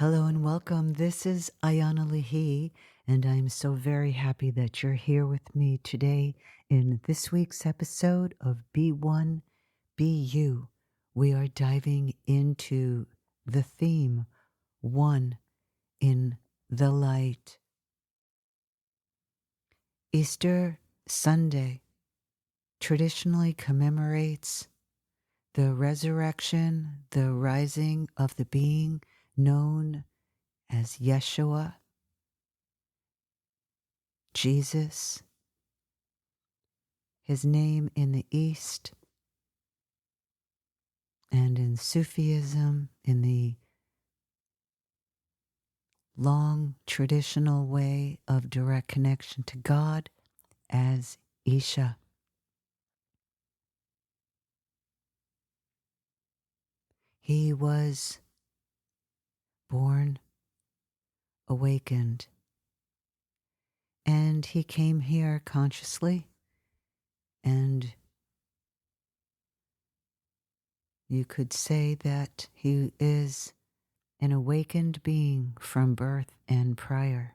Hello and welcome. This is Ayana Lihi, and I'm so very happy that you're here with me today in this week's episode of Be One, Be You. We are diving into the theme, One in the Light. Easter Sunday traditionally commemorates the resurrection, the rising of the being known as Yeshua, Jesus. His name in the East and in Sufism, in the long traditional way of direct connection to God, as Isha. He was born, awakened, and he came here consciously, and you could say that he is an awakened being from birth and prior.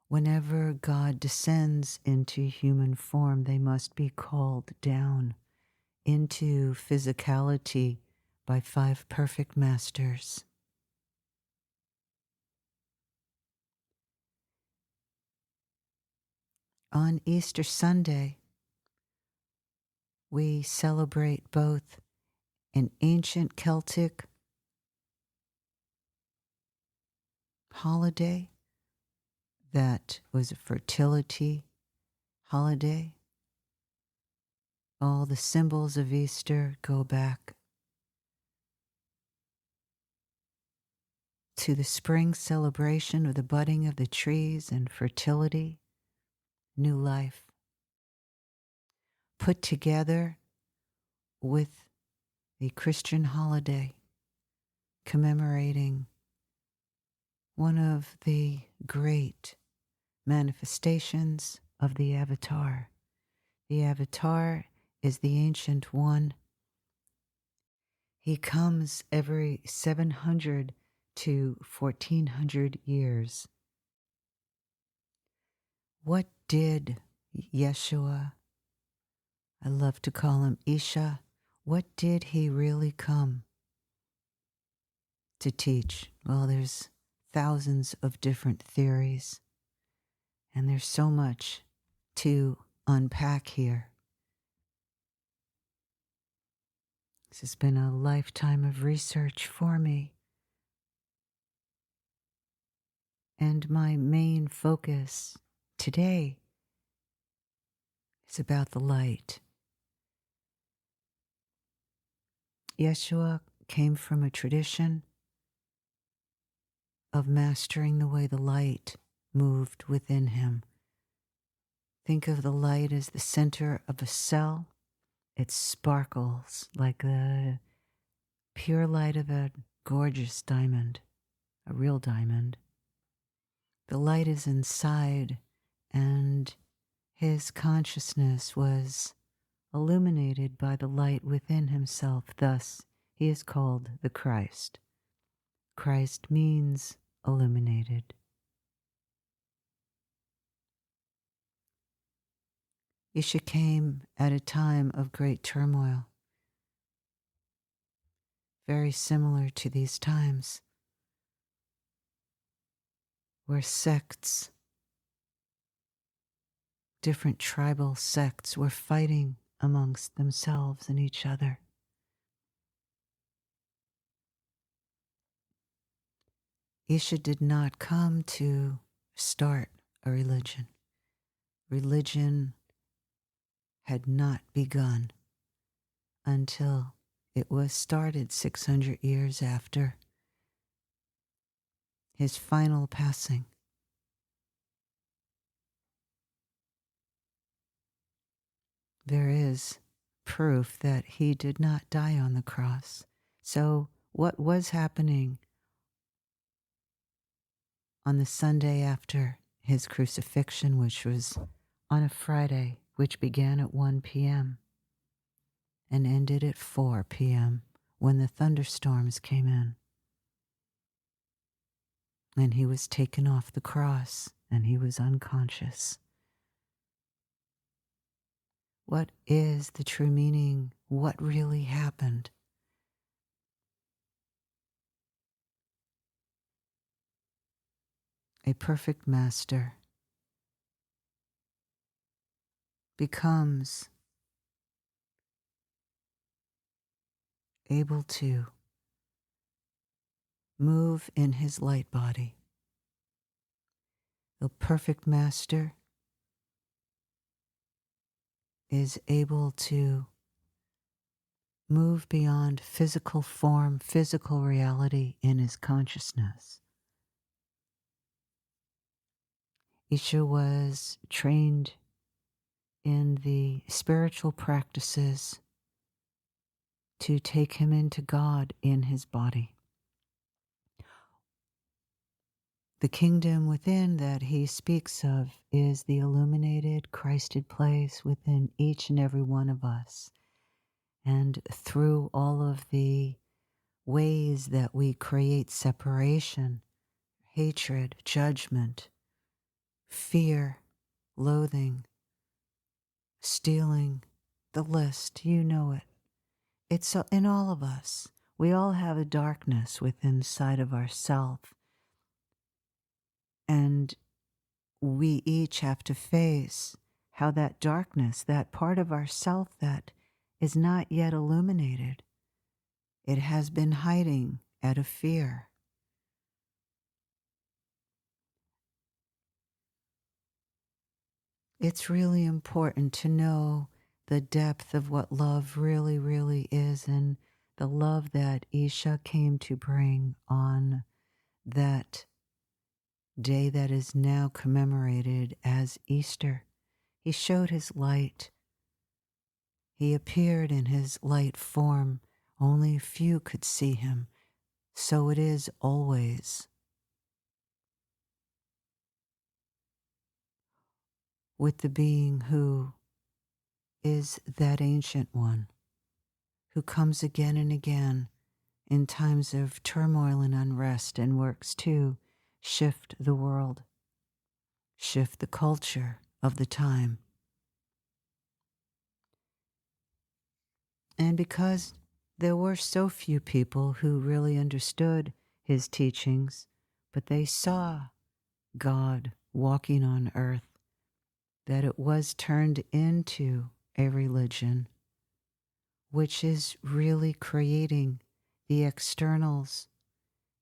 Whenever God descends into human form, they must be called down into physicality by 5 perfect masters. On Easter Sunday, we celebrate both an ancient Celtic holiday that was a fertility holiday. All the symbols of Easter go back to the spring celebration of the budding of the trees and fertility, new life, put together with a Christian holiday commemorating one of the great manifestations of the Avatar. The Avatar is the Ancient One. He comes every 700 to 1400 years. What did Yeshua, I love to call him Isha, what did he really come to teach? Well, there's thousands of different theories, and there's so much to unpack here. This has been a lifetime of research for me. And my main focus today is about the light. Yeshua came from a tradition of mastering the way the light moved within him. Think of the light as the center of a cell. It sparkles like the pure light of a gorgeous diamond, a real diamond. The light is inside, and his consciousness was illuminated by the light within himself. Thus, he is called the Christ. Christ means illuminated. Isha came at a time of great turmoil, very similar to these times, where sects, different tribal sects, were fighting amongst themselves and each other. Isha did not come to start a religion. Religion had not begun until it was started 600 years after his final passing. There is proof that he did not die on the cross. So what was happening on the Sunday after his crucifixion, which was on a Friday, which began at 1 p.m., and ended at 4 p.m. when the thunderstorms came in. And he was taken off the cross and he was unconscious. What is the true meaning? What really happened? A perfect master becomes able to move in his light body. The perfect master is able to move beyond physical form, physical reality in his consciousness. Isha was trained in the spiritual practices to take him into God in his body. The kingdom within that he speaks of is the illuminated, Christed place within each and every one of us. And through all of the ways that we create separation, hatred, judgment, fear, loathing, stealing, the list, you know it. It's in all of us. We all have a darkness within inside of ourself. And we each have to face how that darkness, that part of ourself that is not yet illuminated, it has been hiding out of fear. It's really important to know the depth of what love really, really is, and the love that Isha came to bring on that day that is now commemorated as Easter. He showed his light. He appeared in his light form. Only a few could see him. So it is always. With the being who is that ancient one, who comes again and again in times of turmoil and unrest and works to shift the world, shift the culture of the time. And because there were so few people who really understood his teachings, but they saw God walking on earth, that it was turned into a religion, which is really creating the externals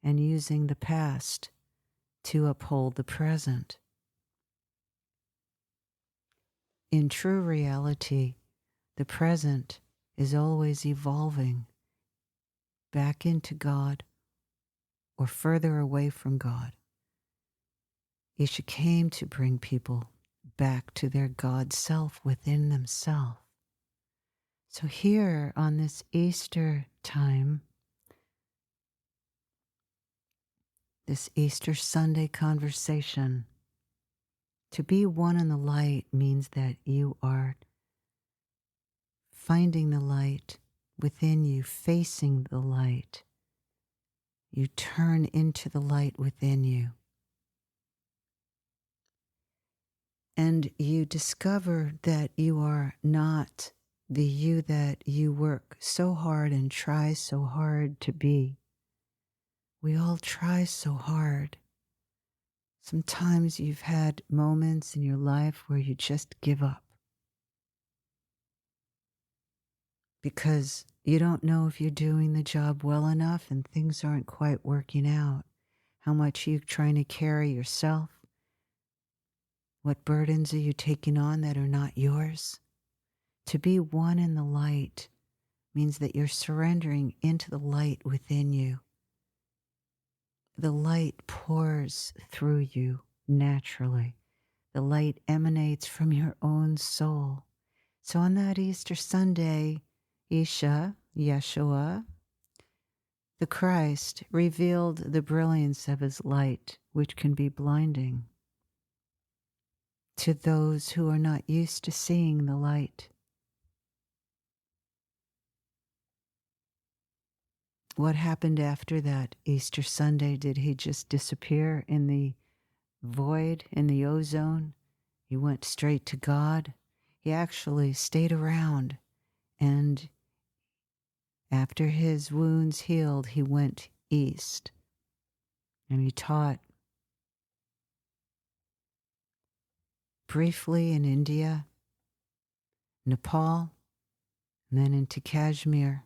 and using the past to uphold the present. In true reality, the present is always evolving back into God or further away from God. Isha came to bring people back to their God self within themselves. So here on this Easter time, this Easter Sunday conversation, to be one in the light means that you are finding the light within you, facing the light. You turn into the light within you. And you discover that you are not the you that you work so hard and try so hard to be. We all try so hard. Sometimes you've had moments in your life where you just give up because you don't know if you're doing the job well enough and things aren't quite working out. How much are you trying to carry yourself? What burdens are you taking on that are not yours? To be one in the light means that you're surrendering into the light within you. The light pours through you naturally. The light emanates from your own soul. So on that Easter Sunday, Isha, Yeshua, the Christ, revealed the brilliance of his light, which can be blinding to those who are not used to seeing the light. What happened after that Easter Sunday? Did he just disappear in the void, in the ozone? He went straight to God. He actually stayed around, and after his wounds healed, he went east and he taught briefly in India, Nepal, and then into Kashmir,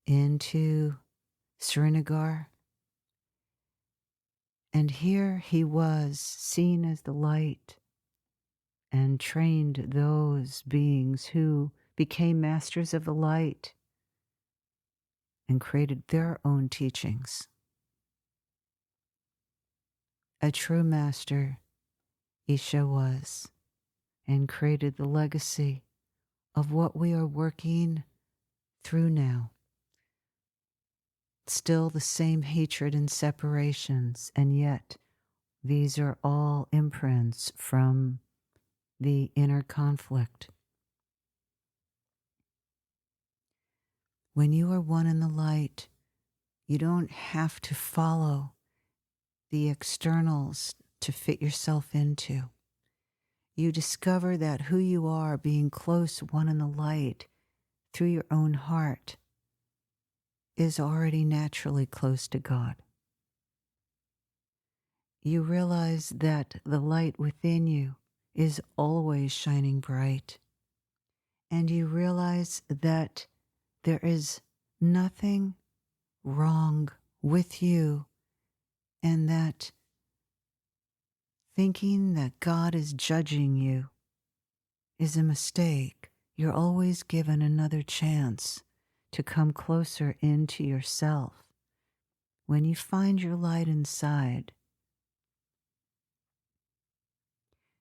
into Srinagar. And here he was seen as the light and trained those beings who became masters of the light and created their own teachings. A true master, Isha was, and created the legacy of what we are working through now. Still the same hatred and separations, and yet these are all imprints from the inner conflict. When you are one in the light, you don't have to follow the externals to fit yourself into. You discover that who you are, being close one in the light through your own heart, is already naturally close to God. You realize that the light within you is always shining bright. And you realize that there is nothing wrong with you, and that thinking that God is judging you is a mistake. You're always given another chance to come closer into yourself. When you find your light inside,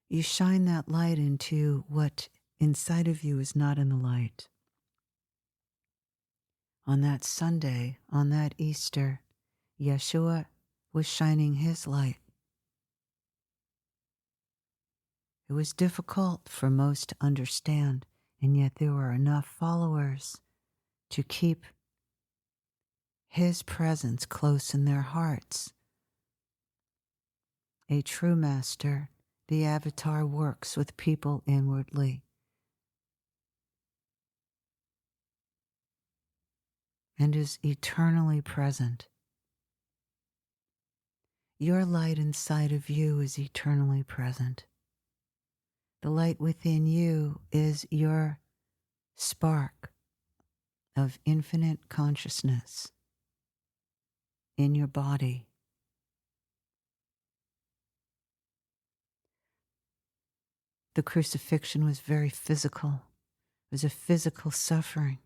you shine that light into what inside of you is not in the light. On that Sunday, on that Easter, Yeshua was shining his light. It was difficult for most to understand, and yet there were enough followers to keep his presence close in their hearts. A true master, the avatar, works with people inwardly and is eternally present. Your light inside of you is eternally present. The light within you is your spark of infinite consciousness in your body. The crucifixion was very physical. It was a physical suffering.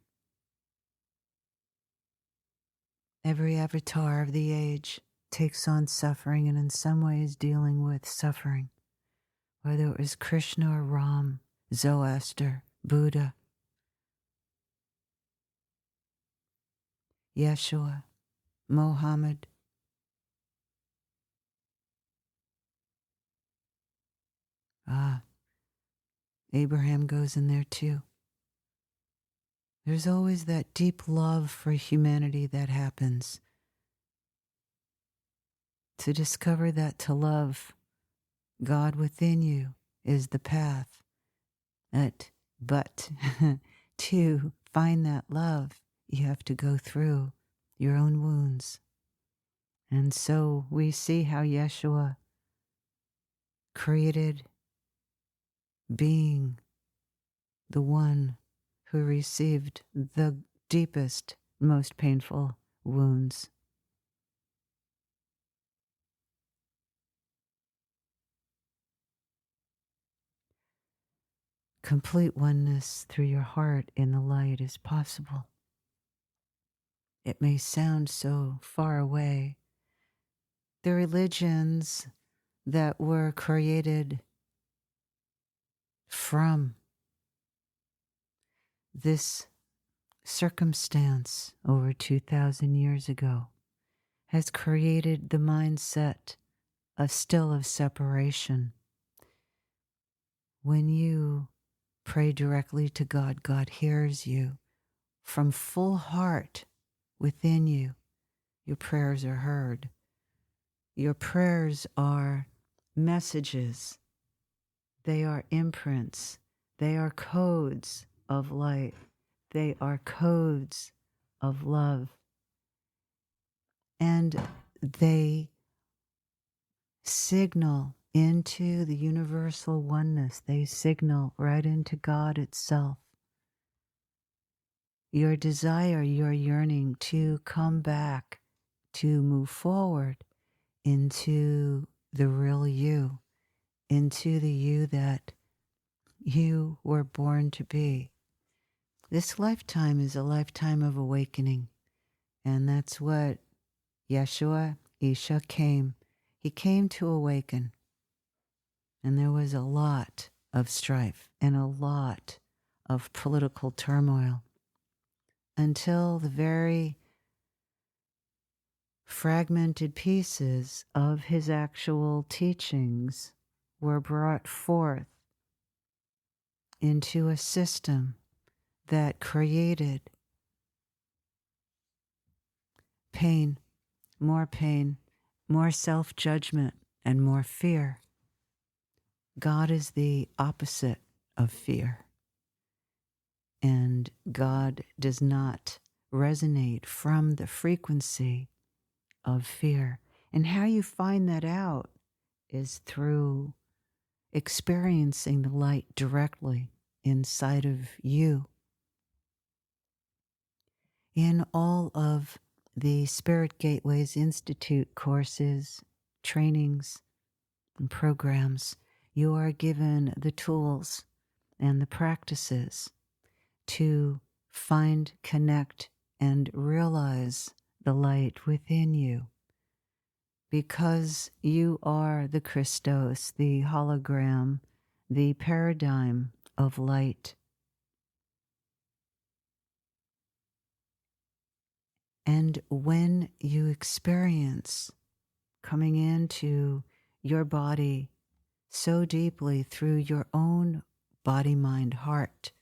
Every avatar of the age takes on suffering, and in some ways dealing with suffering, whether it was Krishna or Ram, Zoroaster, Buddha, Yeshua, Mohammed. Abraham goes in there too. There's always that deep love for humanity that happens. To discover that to love God within you is the path. But to find that love, you have to go through your own wounds. And so we see how Yeshua created being the one who received the deepest, most painful wounds. Complete oneness through your heart in the light is possible. It may sound so far away. The religions that were created from this circumstance over 2,000 years ago has created the mindset of separation. When you pray directly to God, God hears you from full heart. within you, your prayers are heard. Your prayers are messages. They are imprints. They are codes of light. They are codes of love. And they signal into the universal oneness. They signal right into God itself. Your desire, your yearning to come back, to move forward into the real you, into the you that you were born to be. This lifetime is a lifetime of awakening, and that's what Yeshua, Isha came. He came to awaken, and there was a lot of strife and a lot of political turmoil until the very fragmented pieces of his actual teachings were brought forth into a system that created pain, more self-judgment, and more fear. God is the opposite of fear. And God does not resonate from the frequency of fear. And how you find that out is through experiencing the light directly inside of you. In all of the Spirit Gateways Institute courses, trainings, and programs, you are given the tools and the practices to find, connect, and realize the light within you. Because you are the Christos, the hologram, the paradigm of light. And when you experience coming into your body so deeply through your own body, mind, heart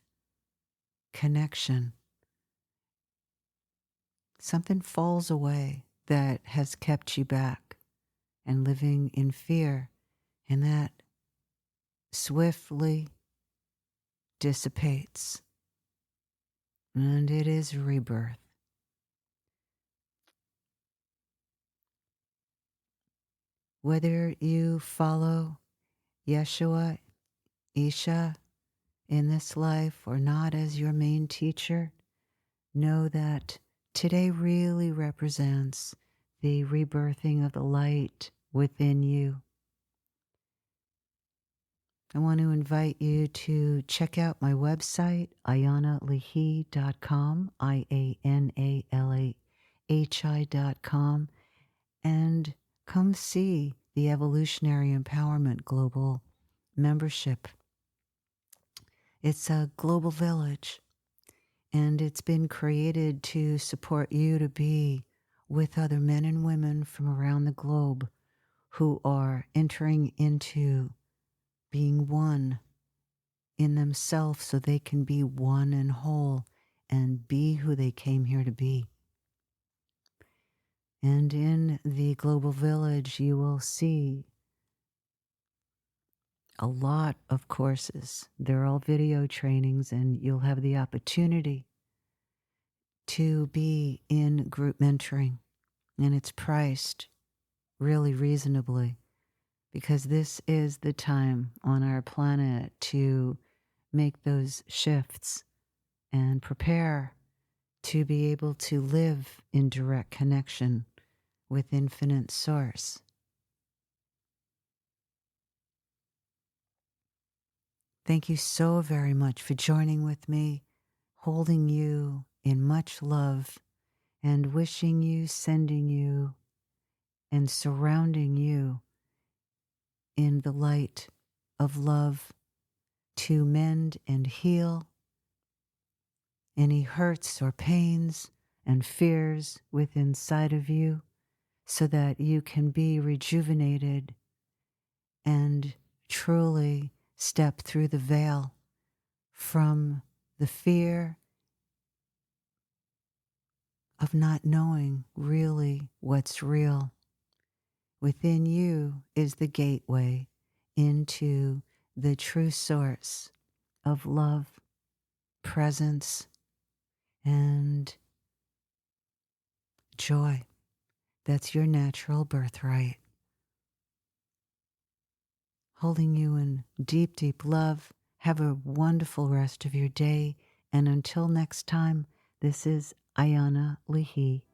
connection, something falls away that has kept you back and living in fear, and that swiftly dissipates. And it is rebirth. Whether you follow Yeshua, Isha in this life or not as your main teacher, know that today really represents the rebirthing of the light within you. I want to invite you to check out my website, iyanalahi.com, IANALAHI.com, and come see the Evolutionary Empowerment Global membership. It's a global village, and it's been created to support you to be with other men and women from around the globe who are entering into being one in themselves so they can be one and whole and be who they came here to be. And in the global village, you will see a lot of courses. They're all video trainings, and you'll have the opportunity to be in group mentoring. And it's priced really reasonably because this is the time on our planet to make those shifts and prepare to be able to live in direct connection with infinite source. Thank you so very much for joining with me, holding you in much love, and wishing you, sending you, and surrounding you in the light of love to mend and heal any hurts or pains and fears within inside of you, so that you can be rejuvenated and truly step through the veil from the fear of not knowing really what's real. Within you is the gateway into the true source of love, presence, and joy. That's your natural birthright. Holding you in deep, deep love. Have a wonderful rest of your day. And until next time, this is Ayana Leahy.